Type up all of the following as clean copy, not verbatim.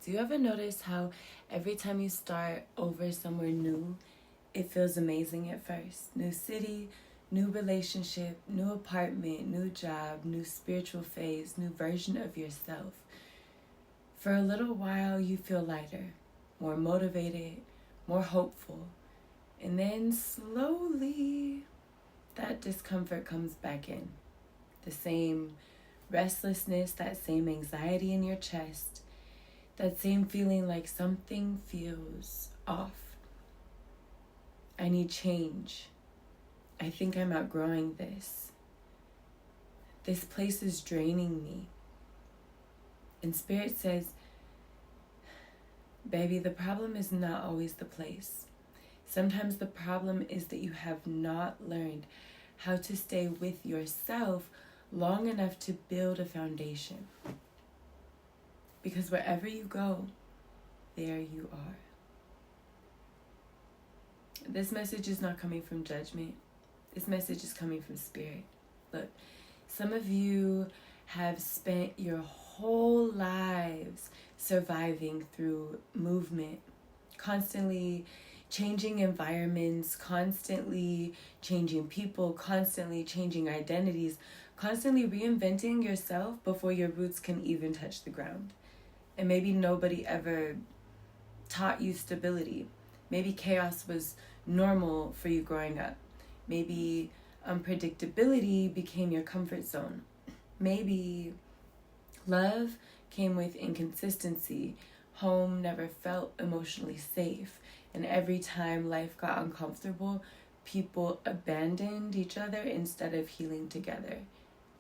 Do you ever notice how every time you start over somewhere new, it feels amazing at first? New city, new relationship, new apartment, new job, new spiritual phase, new version of yourself. For a little while, you feel lighter, more motivated, more hopeful. And then slowly, that discomfort comes back in. The same restlessness, that same anxiety in your chest, that same feeling like something feels off. I need change. I think I'm outgrowing this. This place is draining me. And Spirit says, baby, the problem is not always the place. Sometimes the problem is that you have not learned how to stay with yourself long enough to build a foundation. Because wherever you go, there you are. This message is not coming from judgment. This message is coming from Spirit. Look, some of you have spent your whole lives surviving through movement, constantly changing environments, constantly changing people, constantly changing identities, constantly reinventing yourself before your roots can even touch the ground. And maybe nobody ever taught you stability. Maybe chaos was normal for you growing up. Maybe unpredictability became your comfort zone. Maybe love came with inconsistency. Home never felt emotionally safe. And every time life got uncomfortable, people abandoned each other instead of healing together.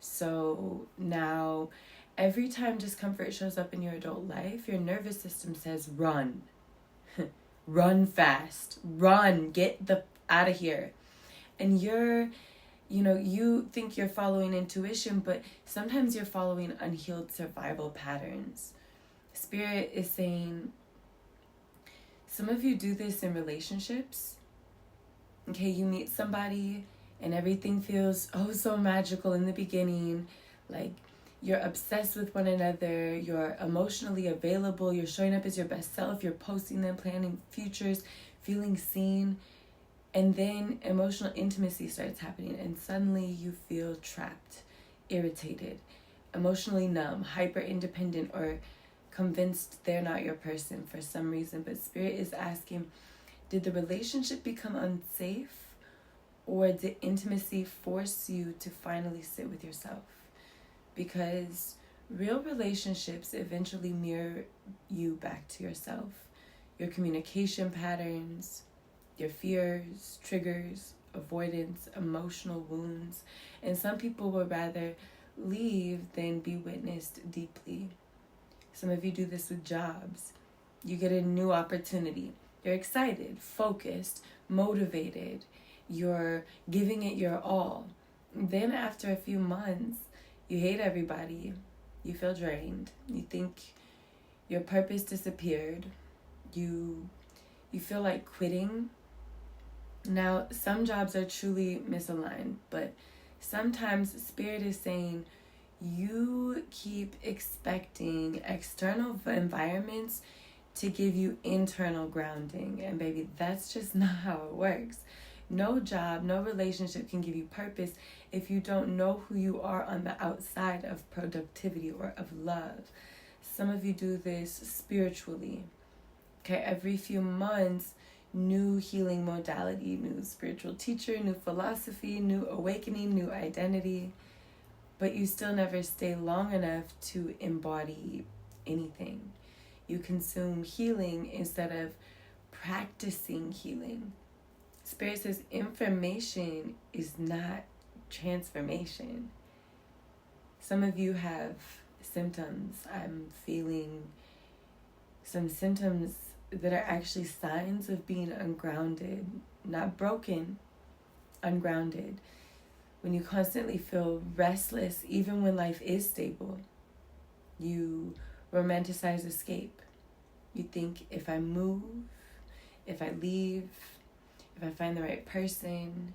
So now, every time discomfort shows up in your adult life, your nervous system says, run. Run fast. Run. Get the out of here. And you think you're following intuition, but sometimes you're following unhealed survival patterns. Spirit is saying, some of you do this in relationships. Okay, you meet somebody and everything feels so magical in the beginning. Like you're obsessed with one another, you're emotionally available, you're showing up as your best self, you're posting them, planning futures, feeling seen. And then emotional intimacy starts happening and suddenly you feel trapped, irritated, emotionally numb, hyper independent, or convinced they're not your person for some reason. But Spirit is asking, did the relationship become unsafe, or did intimacy force you to finally sit with yourself? Because real relationships eventually mirror you back to yourself. Your communication patterns, your fears, triggers, avoidance, emotional wounds. And some people would rather leave than be witnessed deeply. Some of you do this with jobs. You get a new opportunity. You're excited, focused, motivated. You're giving it your all. Then after a few months, you hate everybody. You feel drained. You think your purpose disappeared. You feel like quitting. Now, some jobs are truly misaligned, but sometimes Spirit is saying, you keep expecting external environments to give you internal grounding. And baby, that's just not how it works. No job, no relationship can give you purpose if you don't know who you are on the outside of productivity or of love. Some of you do this spiritually. Okay, every few months, new healing modality, new spiritual teacher, new philosophy, new awakening, new identity. But you still never stay long enough to embody anything. You consume healing instead of practicing healing. Spirit says information is not transformation. Some of you have symptoms. I'm feeling some symptoms that are actually signs of being ungrounded, not broken, ungrounded. When you constantly feel restless, even when life is stable, you romanticize escape. You think, if I move, if I leave, if I find the right person,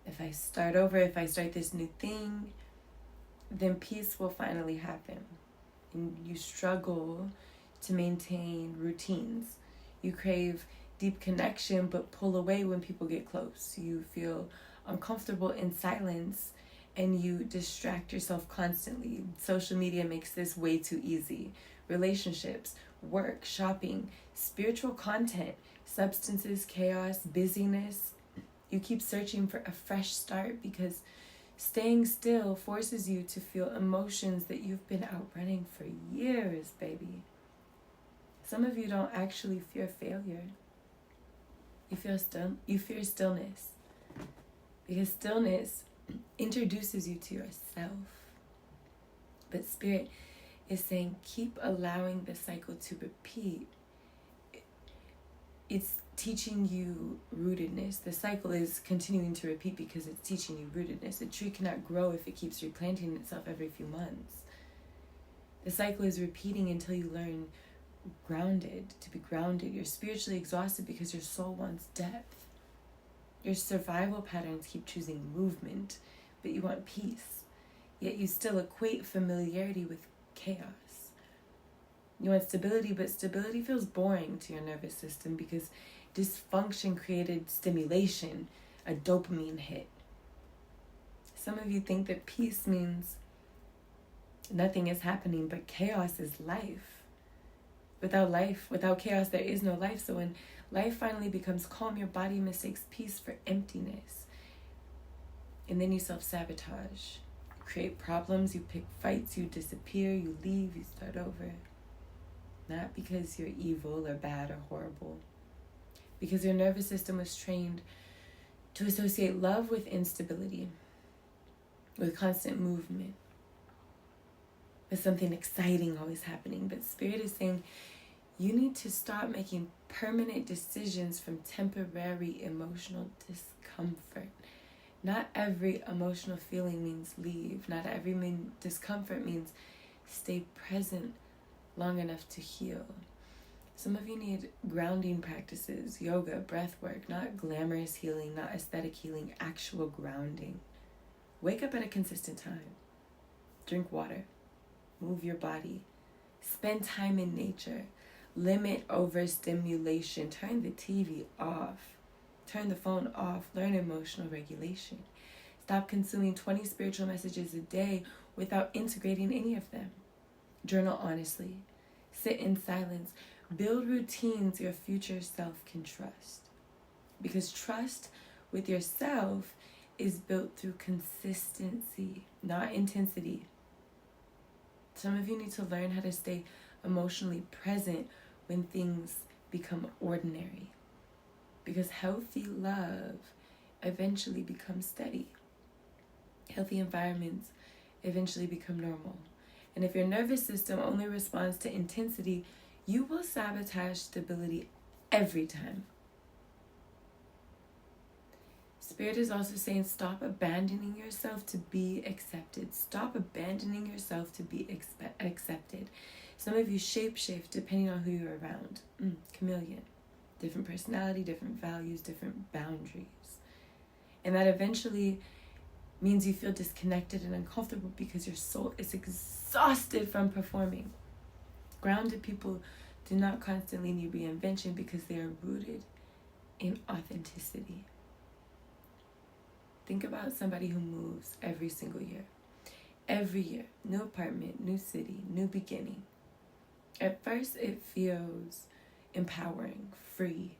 if I start over, if I start this new thing, then peace will finally happen. And you struggle to maintain routines. You crave deep connection but pull away when people get close. You feel uncomfortable in silence and you distract yourself constantly. Social media makes this way too easy. Relationships, work, shopping, spiritual content, substances, chaos, busyness. You keep searching for a fresh start because staying still forces you to feel emotions that you've been outrunning for years, baby. Some of you don't actually fear failure. You fear stillness. Because stillness introduces you to yourself. But Spirit is saying, keep allowing the cycle to repeat. It's teaching you rootedness. The cycle is continuing to repeat because it's teaching you rootedness. A tree cannot grow if it keeps replanting itself every few months. The cycle is repeating until you learn to be grounded. You're spiritually exhausted because your soul wants depth. Your survival patterns keep choosing movement, but you want peace. Yet you still equate familiarity with chaos. You want stability, but stability feels boring to your nervous system because dysfunction created stimulation, a dopamine hit. Some of you think that peace means nothing is happening, but chaos is life. Without chaos, there is no life. So when life finally becomes calm, your body mistakes peace for emptiness. And then you self-sabotage. You create problems, you pick fights, you disappear, you leave, you start over. Not because you're evil or bad or horrible. Because your nervous system was trained to associate love with instability, with constant movement, with something exciting always happening. But Spirit is saying you need to stop making permanent decisions from temporary emotional discomfort. Not every emotional feeling means leave. Not every discomfort means stay present long enough to heal. Some of you need grounding practices, yoga, breath work, not glamorous healing, not aesthetic healing, actual grounding. Wake up at a consistent time. Drink water. Move your body. Spend time in nature. Limit overstimulation. Turn the TV off. Turn the phone off. Learn emotional regulation. Stop consuming 20 spiritual messages a day without integrating any of them. Journal honestly. Sit in silence. Build routines your future self can trust. Because trust with yourself is built through consistency, not intensity. Some of you need to learn how to stay emotionally present when things become ordinary. Because healthy love eventually becomes steady. Healthy environments eventually become normal. And if your nervous system only responds to intensity, you will sabotage stability every time. Spirit is also saying stop abandoning yourself to be accepted. Stop abandoning yourself to be accepted. Some of you shape-shift depending on who you're around. Chameleon. Different personality, different values, different boundaries. And that eventually means you feel disconnected and uncomfortable because your soul is exhausted from performing. Grounded people do not constantly need reinvention because they are rooted in authenticity. Think about somebody who moves every single year. Every year, new apartment, new city, new beginning. At first, it feels empowering, free,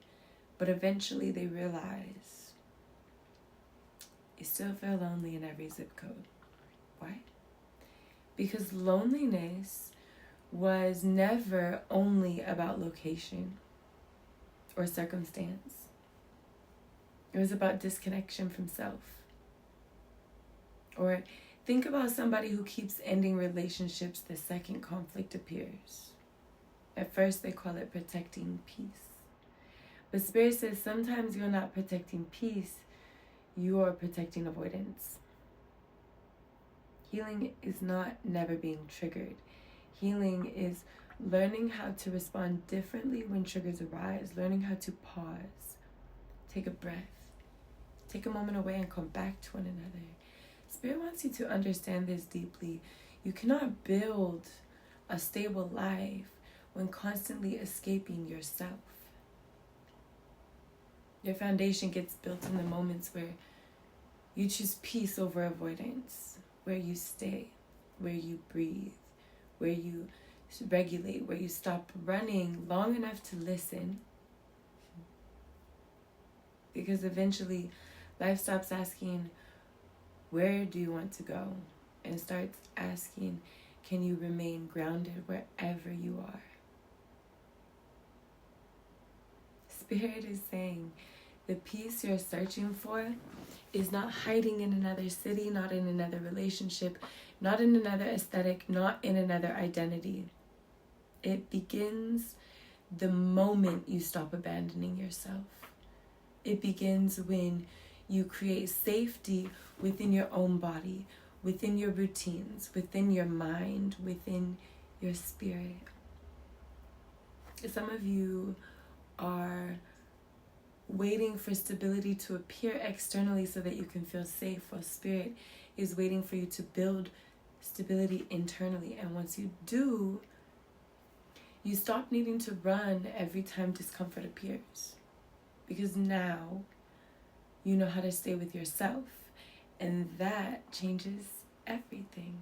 but eventually they realize you still feel lonely in every zip code. Why? Because loneliness was never only about location or circumstance. It was about disconnection from self. Or think about somebody who keeps ending relationships the second conflict appears. At first, they call it protecting peace. But Spirit says sometimes you're not protecting peace, you are protecting avoidance. Healing is not never being triggered. Healing is learning how to respond differently when triggers arise, learning how to pause, take a breath, take a moment away and come back to one another. Spirit wants you to understand this deeply. You cannot build a stable life when constantly escaping yourself. Your foundation gets built in the moments where you choose peace over avoidance, where you stay, where you breathe, where you regulate, where you stop running long enough to listen. Because eventually life stops asking, where do you want to go? And starts asking, can you remain grounded wherever you are? Spirit is saying, the peace you're searching for is not hiding in another city, not in another relationship, not in another aesthetic, not in another identity. It begins the moment you stop abandoning yourself. It begins when you create safety within your own body, within your routines, within your mind, within your spirit. Some of you are waiting for stability to appear externally so that you can feel safe, while spirit is waiting for you to build stability internally. And once you do, you stop needing to run every time discomfort appears, because now you know how to stay with yourself, and that changes everything.